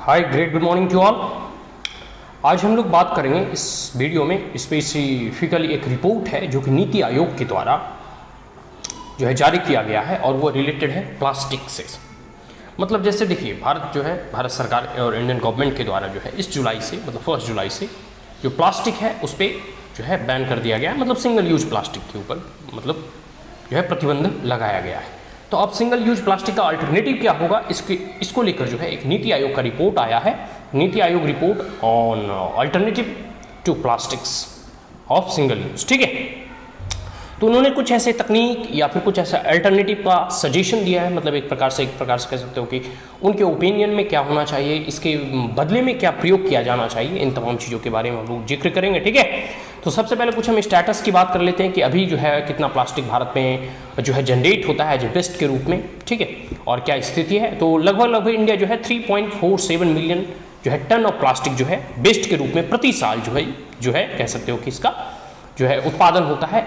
Hi, great good morning to all. आज हम लोग बात करेंगे इस वीडियो में स्पेसिफिकली एक रिपोर्ट है जो कि नीति आयोग के द्वारा जो है जारी किया गया है और वो रिलेटेड है प्लास्टिक से। मतलब जैसे देखिए, भारत जो है, भारत सरकार और इंडियन गवर्नमेंट के द्वारा जो है इस जुलाई से, मतलब 1 जुलाई से जो प्लास्टिक है उस पर जो है बैन कर दिया गया है। मतलब सिंगल यूज प्लास्टिक के ऊपर मतलब जो है प्रतिबंध लगाया गया है। तो अब सिंगल यूज प्लास्टिक का अल्टरनेटिव क्या होगा, इसको लेकर जो है एक नीति आयोग का रिपोर्ट आया है। NITI Aayog report on alternative to plastics of single use. ठीक है, तो उन्होंने कुछ ऐसे तकनीक या फिर कुछ ऐसा अल्टरनेटिव का सजेशन दिया है। मतलब एक प्रकार से कह सकते हो कि उनके ओपिनियन में क्या होना चाहिए, इसके बदले में क्या प्रयोग किया जाना चाहिए, इन तमाम चीज़ों के बारे में हम लोग जिक्र करेंगे। ठीक है, तो सबसे पहले कुछ हम स्टेटस की बात कर लेते हैं कि अभी जो है कितना प्लास्टिक भारत में जो है जनरेट होता है एज ए वेस्ट के रूप में। ठीक है, और क्या स्थिति है। तो लगभग इंडिया जो है 3.47 मिलियन जो है टन ऑफ प्लास्टिक जो है वेस्ट के रूप में प्रति साल जो है कह सकते हो कि इसका जो है उत्पादन होता है।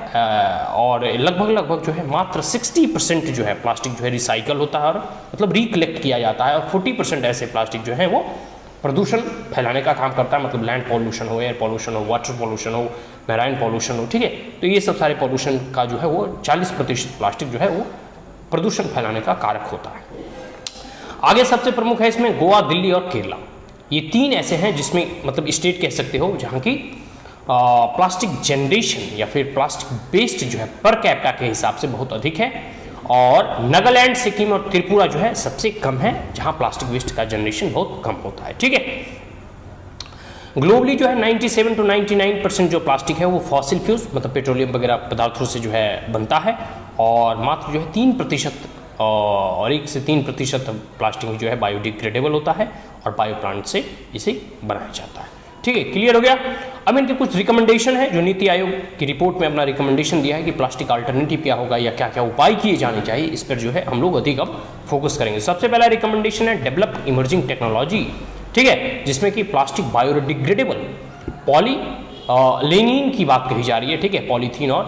और लगभग जो है मात्र 60% जो है प्लास्टिक जो है रिसाइकल होता है और मतलब रिकलेक्ट किया जाता है, और 40% ऐसे प्लास्टिक जो है वो प्रदूषण फैलाने का काम करता है। मतलब लैंड पॉल्यूशन हो, एयर पॉल्यूशन हो, वाटर पॉल्यूशन हो, मैराइन पॉल्यूशन हो। ठीक है, तो ये सब सारे पॉल्यूशन का जो है वो 40% प्लास्टिक जो है वो प्रदूषण फैलाने का कारक होता है। आगे सबसे प्रमुख है इसमें गोवा, दिल्ली और केरला। ये 3 ऐसे हैं जिसमें मतलब स्टेट कह सकते हो जहाँ की प्लास्टिक जनरेशन या फिर प्लास्टिक वेस्ट जो है पर कैपिटा के हिसाब से बहुत अधिक है। और नागालैंड, सिक्किम और त्रिपुरा जो है सबसे कम है, जहां प्लास्टिक वेस्ट का जनरेशन बहुत कम होता है। ठीक है, ग्लोबली जो है 97 to 99% जो प्लास्टिक है वो फॉसिल फ्यूल्स मतलब पेट्रोलियम वगैरह पदार्थों से जो है बनता है, और मात्र जो है 3% और 1 से 3% प्लास्टिक जो है बायोडिग्रेडेबल होता है और बायो प्लांट से इसे बनाया जाता है। ठीक है, क्लियर हो गया। अब इनके कुछ रिकमेंडेशन है जो नीति आयोग की रिपोर्ट में अपना रिकमेंडेशन दिया है कि प्लास्टिक अल्टरनेटिव क्या होगा या क्या क्या उपाय किए जाने चाहिए, इस पर जो है हम लोग अधिक अब फोकस करेंगे। सबसे पहला रिकमेंडेशन है डेवलप इमर्जिंग टेक्नोलॉजी। ठीक है, जिसमें कि प्लास्टिक बायोडिग्रेडेबल पॉलीलेनिन की बात कही जा रही है। ठीक है, पॉलीथीन और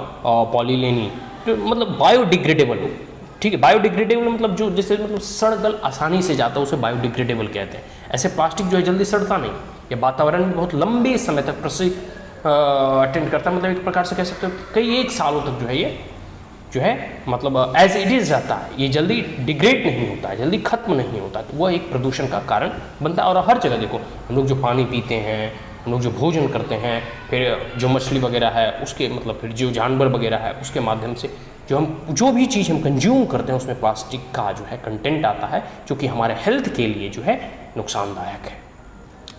पॉलीलेनिन तो मतलब बायोडिग्रेडेबल हो। ठीक है, बायोडिग्रेडेबल मतलब जो जैसे मतलब सड़ गल आसानी से जाता है उसे बायोडिग्रेडेबल कहते हैं। ऐसे प्लास्टिक जो है जल्दी सड़ता नहीं, ये वातावरण में बहुत लंबे समय तक अटेंड करता है। मतलब एक प्रकार से कह सकते हो कई 1 सालों तक जो है ये जो है मतलब एज इट इज रहता है, ये जल्दी डिग्रेड नहीं होता है, जल्दी खत्म नहीं होता है। तो वह एक प्रदूषण का कारण बनता है। और हर जगह देखो, हम लोग जो पानी पीते हैं, हम लोग जो भोजन करते हैं, फिर जो मछली वगैरह है उसके मतलब फिर जो जानवर वगैरह है उसके माध्यम से जो भी चीज़ हम कंज्यूम करते हैं उसमें प्लास्टिक का जो है कंटेंट आता है, जो कि हमारे हेल्थ के लिए जो है नुकसानदायक है।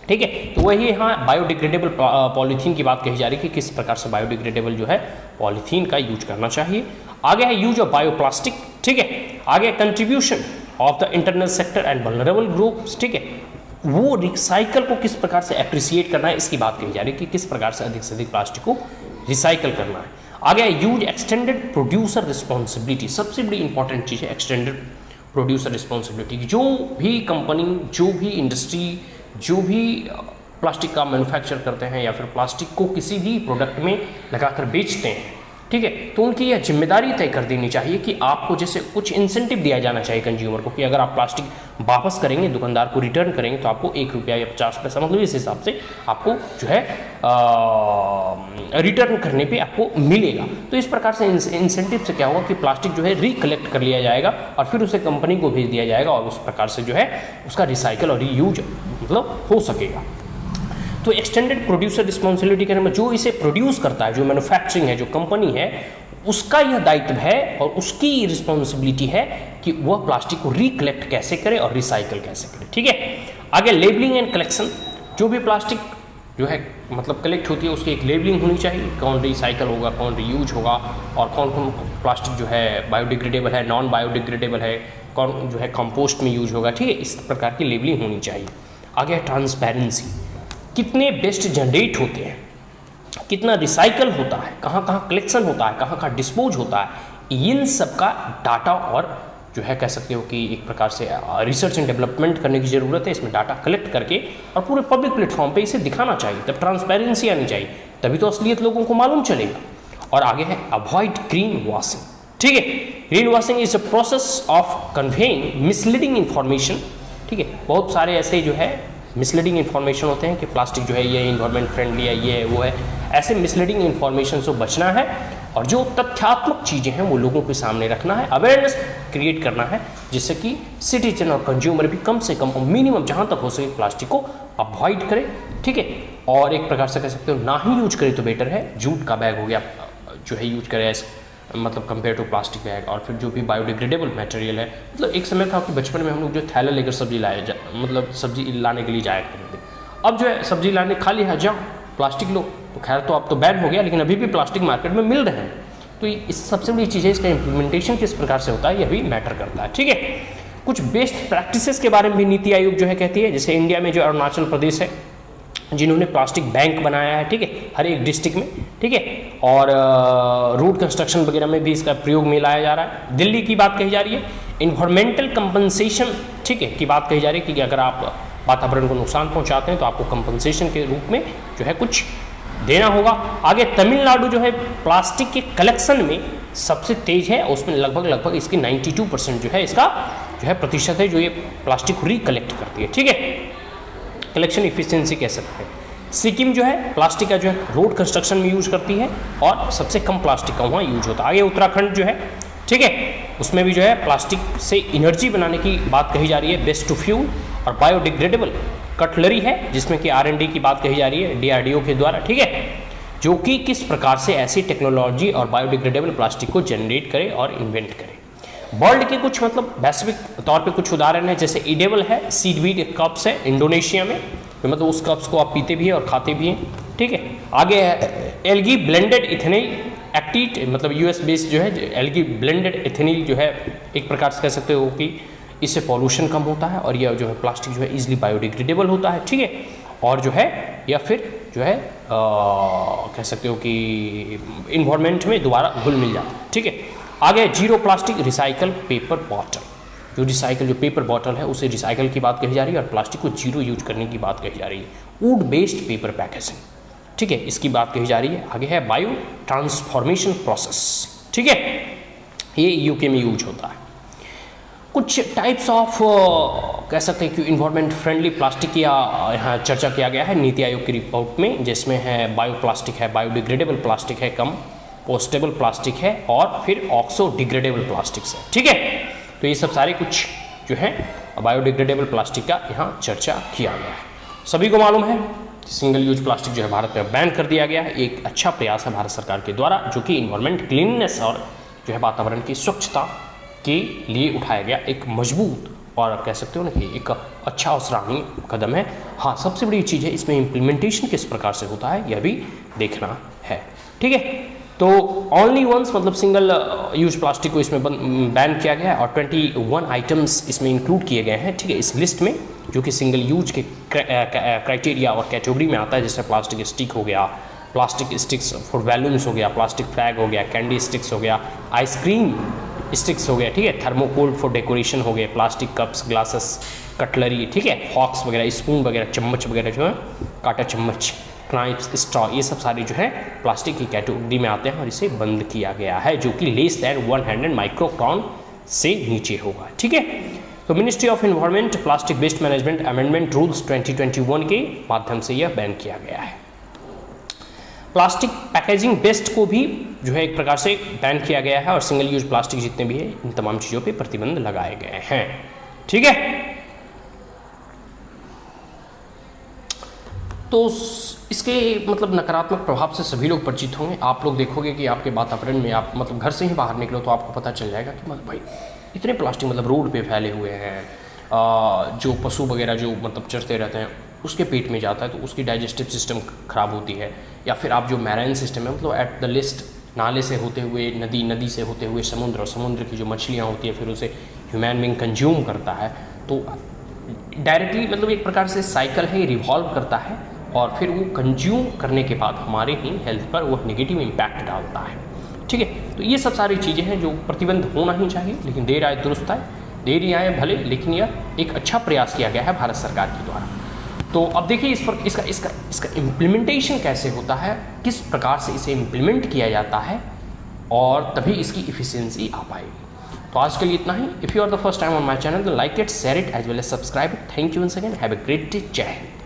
ठीक है, तो वही यहाँ बायोडिग्रेडेबल पॉलीथीन की बात कही जा रही है कि किस प्रकार से बायोडिग्रेडेबल जो है पॉलीथीन का यूज करना चाहिए। आगे है यूज ऑफ बायोप्लास्टिक। ठीक है, आगे contribution of the internal sector and vulnerable groups. ठीक है, वो रिसाइकल को किस प्रकार से अप्रिसिएट करना है इसकी बात कही जा रही है कि किस प्रकार से अधिक से अधिक प्लास्टिक को रिसाइकल करना है। आगे है यूज एक्सटेंडेड प्रोड्यूसर रिस्पॉन्सिबिलिटी। सबसे बड़ी इंपॉर्टेंट चीज़ है एक्सटेंडेड प्रोड्यूसर रिस्पॉन्सिबिलिटी। जो भी कंपनी, जो भी इंडस्ट्री, जो भी प्लास्टिक का मैन्युफैक्चर करते हैं या फिर प्लास्टिक को किसी भी प्रोडक्ट में लगाकर बेचते हैं, ठीक है, तो उनकी यह जिम्मेदारी तय कर देनी चाहिए कि आपको जैसे कुछ इंसेंटिव दिया जाना चाहिए कंज्यूमर को कि अगर आप प्लास्टिक वापस करेंगे, दुकानदार को रिटर्न करेंगे तो आपको 1 रुपया या 50 पैसा मतलब इस हिसाब से आपको जो है रिटर्न करने पे आपको मिलेगा। तो इस प्रकार से इंसेंटिव से क्या होगा कि प्लास्टिक जो है रिकलेक्ट कर लिया जाएगा और फिर उसे कंपनी को भेज दिया जाएगा और उस प्रकार से जो है उसका रिसाइकल और रीयूज मतलब हो सकेगा। तो एक्सटेंडेड प्रोड्यूसर रिस्पॉन्सिबिलिटी कहने में जो इसे प्रोड्यूस करता है, जो मैन्युफैक्चरिंग है, जो कंपनी है, उसका यह दायित्व है और उसकी रिस्पॉन्सिबिलिटी है कि वह प्लास्टिक को रिकलेक्ट कैसे करे और रिसाइकल कैसे करे। ठीक है, आगे लेबलिंग एंड कलेक्शन। जो भी प्लास्टिक जो है मतलब कलेक्ट होती है उसकी एक लेबलिंग होनी चाहिए, कौन रिसाइकल होगा, कौन रीयूज होगा और कौन कौन प्लास्टिक जो है बायोडिग्रेडेबल है, नॉन बायोडिग्रेडेबल है, कौन जो है कंपोस्ट में यूज होगा। ठीक है, इस प्रकार की लेबलिंग होनी चाहिए। आगे ट्रांसपेरेंसी, कितने वेस्ट जनरेट होते हैं, कितना रिसाइकल होता है, कहाँ कहाँ कलेक्शन होता है, कहाँ कहाँ डिस्पोज होता है, इन सब का डाटा और जो है कह सकते हो कि एक प्रकार से रिसर्च एंड डेवलपमेंट करने की ज़रूरत है। इसमें डाटा कलेक्ट करके और पूरे पब्लिक प्लेटफॉर्म पे इसे दिखाना चाहिए, तब ट्रांसपेरेंसी आनी चाहिए, तभी तो असलियत लोगों को मालूम चलेगा। और आगे है अवॉइड ग्रीन वॉशिंग। ठीक है, green washing is a process of conveying misleading information. ठीक है, बहुत सारे ऐसे जो है मिसलीडिंग इन्फॉर्मेशन होते हैं कि प्लास्टिक जो है ये इन्वायरमेंट फ्रेंडली है, ये है, वो है, ऐसे मिसलीडिंग इन्फॉर्मेशन से बचना है और जो तथ्यात्मक चीज़ें हैं वो लोगों के सामने रखना है, अवेयरनेस क्रिएट करना है, जिससे कि सिटीजन और कंज्यूमर भी कम से कम और मिनिमम जहाँ तक हो सके प्लास्टिक को अवॉइड करें, ठीक है। और एक प्रकार से कह सकते हो ना ही यूज करें तो बेटर है, जूट का बैग हो गया जो है यूज करें मतलब कंपेयर टू प्लास्टिक बैग, और फिर जो भी बायोडिग्रेडेबल मटेरियल है। मतलब एक समय था कि बचपन में हम लोग जो थैला लेकर सब्जी मतलब सब्जी लाने के लिए जाया करते थे, अब जो है सब्जी लाने खाली है जाओ प्लास्टिक लो, तो खैर तो अब तो बैन हो गया, लेकिन अभी भी प्लास्टिक मार्केट में मिल रहे हैं। तो इस सबसे बड़ी चीज़ है, इसका इम्प्लीमेंटेशन किस प्रकार से होता है यह भी मैटर करता है, ठीक है। कुछ बेस्ट प्रैक्टिसेस के बारे में भी नीति आयोग जो है कहती है, जैसे इंडिया में जो अरुणाचल प्रदेश है जिन्होंने प्लास्टिक बैंक बनाया है, ठीक है, हर एक डिस्ट्रिक्ट में, ठीक है, और रोड कंस्ट्रक्शन वगैरह में भी इसका प्रयोग में लाया जा रहा है। दिल्ली की बात कही जा रही है, इन्वायरमेंटल कंपनसेशन, ठीक है, की बात कही जा रही है कि अगर आप वातावरण को नुकसान पहुंचाते हैं तो आपको कंपनसेशन के रूप में जो है कुछ देना होगा। आगे तमिलनाडु जो है प्लास्टिक के कलेक्शन में सबसे तेज है, उसमें लगभग इसकी 92% जो है इसका जो है प्रतिशत है जो ये प्लास्टिक को रिकलेक्ट करती है, ठीक है, कलेक्शन इफिशिएंसी कह सकते हैं। सिक्किम जो है प्लास्टिक का जो है रोड कंस्ट्रक्शन में यूज करती है और सबसे कम प्लास्टिक का वहाँ यूज होता है। आगे उत्तराखंड जो है, ठीक है, उसमें भी जो है प्लास्टिक से एनर्जी बनाने की बात कही जा रही है, बेस्ट टू फ्यूल और बायोडिग्रेडेबल कटलरी है, जिसमें कि R&D की बात कही जा रही है DRDO के द्वारा, ठीक है, जो कि किस प्रकार से ऐसी टेक्नोलॉजी और बायोडिग्रेडेबल प्लास्टिक को जनरेट करे और इन्वेंट करे। वर्ल्ड के कुछ मतलब वैश्विक तौर पे कुछ उदाहरण है, जैसे ईडेबल है, सीडवीड कप्स है इंडोनेशिया में, तो मतलब उस कप्स को आप पीते भी हैं और खाते भी हैं, ठीक है। आगे है एल्गी ब्लेंडेड इथेनिल एक्टिट, मतलब US बेस्ड जो है एल्गी ब्लेंडेड इथेनिल जो है एक प्रकार से कह सकते हो कि इससे पॉल्यूशन कम होता है और यह जो है प्लास्टिक जो है इजीली बायोडिग्रेडेबल होता है, ठीक है, और जो है या फिर जो है कह सकते हो कि इन्वायरमेंट में दोबारा घुल मिल जाता है, ठीक है। आगे zero plastic recycle paper bottle, जो रिसाइकल जो पेपर बॉटल है उसे रिसाइकल की बात कही जा रही है और प्लास्टिक को जीरो यूज करने की बात कही जा रही है। वुड बेस्ड पेपर पैकेजिंग, ठीक है, इसकी बात कही जा रही है। आगे है बायो ट्रांसफॉर्मेशन प्रोसेस, ठीक है, ये यूके में यूज होता है। कुछ टाइप्स ऑफ कह सकते हैं कि इन्वायरमेंट फ्रेंडली प्लास्टिक की यहाँ चर्चा किया गया है नीति आयोग की रिपोर्ट में, जिसमें है बायो प्लास्टिक है, बायोडिग्रेडेबल प्लास्टिक है, कम पोस्टेबल प्लास्टिक है और फिर ऑक्सो डिग्रेडेबल प्लास्टिक्स है, ठीक है। तो ये सब सारे कुछ जो है बायोडिग्रेडेबल प्लास्टिक का यहाँ चर्चा किया गया है। सभी को मालूम है सिंगल यूज प्लास्टिक जो है भारत में बैन कर दिया गया है, एक अच्छा प्रयास है भारत सरकार के द्वारा, जो कि इन्वायरमेंट क्लीननेस और जो है वातावरण की स्वच्छता के लिए उठाया गया एक मजबूत और कह सकते हो ना कि एक अच्छा और सराहनीय कदम है। हाँ, सबसे बड़ी चीज़ है इसमें इम्प्लीमेंटेशन किस प्रकार से होता है यह भी देखना है, ठीक है। तो ओनली वंस मतलब सिंगल यूज प्लास्टिक को इसमें बैन किया गया है और 21 आइटम्स इसमें इंक्लूड किए गए हैं, ठीक है, इस लिस्ट में, जो कि सिंगल यूज के क्राइटेरिया और कैटेगरी में आता है, जैसे प्लास्टिक स्टिक हो गया, प्लास्टिक स्टिक्स फॉर बैलून्स हो गया, प्लास्टिक फ्लैग हो गया, कैंडी स्टिक्स हो गया, आइसक्रीम स्टिक्स हो गया, ठीक है, थर्मोकोल फॉर डेकोरेशन हो गए, प्लास्टिक कप्स, ग्लासेस, कटलरी, ठीक है, फॉक्स वगैरह, स्पून वगैरह, चम्मच वगैरह जो है, काटा चम्मच, नाइफ्स, स्ट्रॉ, ये सब सारे जो है प्लास्टिक की कैटेगरी में आते हैं और इसे बंद किया गया है, जो कि लेस दैन 100 माइक्रोक्रॉन से नीचे होगा, ठीक है। तो ministry of environment plastic waste management amendment rules 2021 के माध्यम से यह बैन किया गया है। प्लास्टिक पैकेजिंग वेस्ट को भी जो है एक प्रकार से बैन किया गया है और सिंगल यूज प्लास्टिक जितने भी है इन तमाम चीज़ों पे प्रतिबंध लगाए गए हैं, ठीक है। तो इसके मतलब नकारात्मक प्रभाव से सभी लोग परिचित होंगे। आप लोग देखोगे कि आपके वातावरण में आप मतलब घर से ही बाहर निकलो तो आपको पता चल जाएगा कि मतलब भाई इतने प्लास्टिक मतलब रोड पे फैले हुए हैं, जो पशु वगैरह जो मतलब चरते रहते हैं उसके पेट में जाता है तो उसकी डाइजेस्टिव सिस्टम खराब होती है, या फिर आप जो मैराइन सिस्टम है मतलब एट द लिस्ट नाले से होते हुए नदी, नदी से होते हुए समुद्र, और समुद्र की जो मछलियाँ होती है फिर उसे ह्यूमन बीइंग कंज्यूम करता है, तो डायरेक्टली मतलब एक प्रकार से साइकिल है, रिवॉल्व करता है और फिर वो कंज्यूम करने के बाद हमारे ही हेल्थ पर वो नेगेटिव इम्पैक्ट डालता है, ठीक है। तो ये सब सारी चीज़ें हैं जो प्रतिबंध होना ही चाहिए, लेकिन देर आए दुरुस्त आए, देरी आए भले, लेकिन यह एक अच्छा प्रयास किया गया है भारत सरकार के द्वारा। तो अब देखिए इस पर इसका इम्प्लीमेंटेशन कैसे होता है, किस प्रकार से इसे इम्प्लीमेंट किया जाता है और तभी इसकी इफ़िशियंसी आ पाएगी। तो आज के लिए इतना ही। If you are the first time on my channel, like it, share it as well as subscribe it. Thank you once again, have a great day, जय हिंद।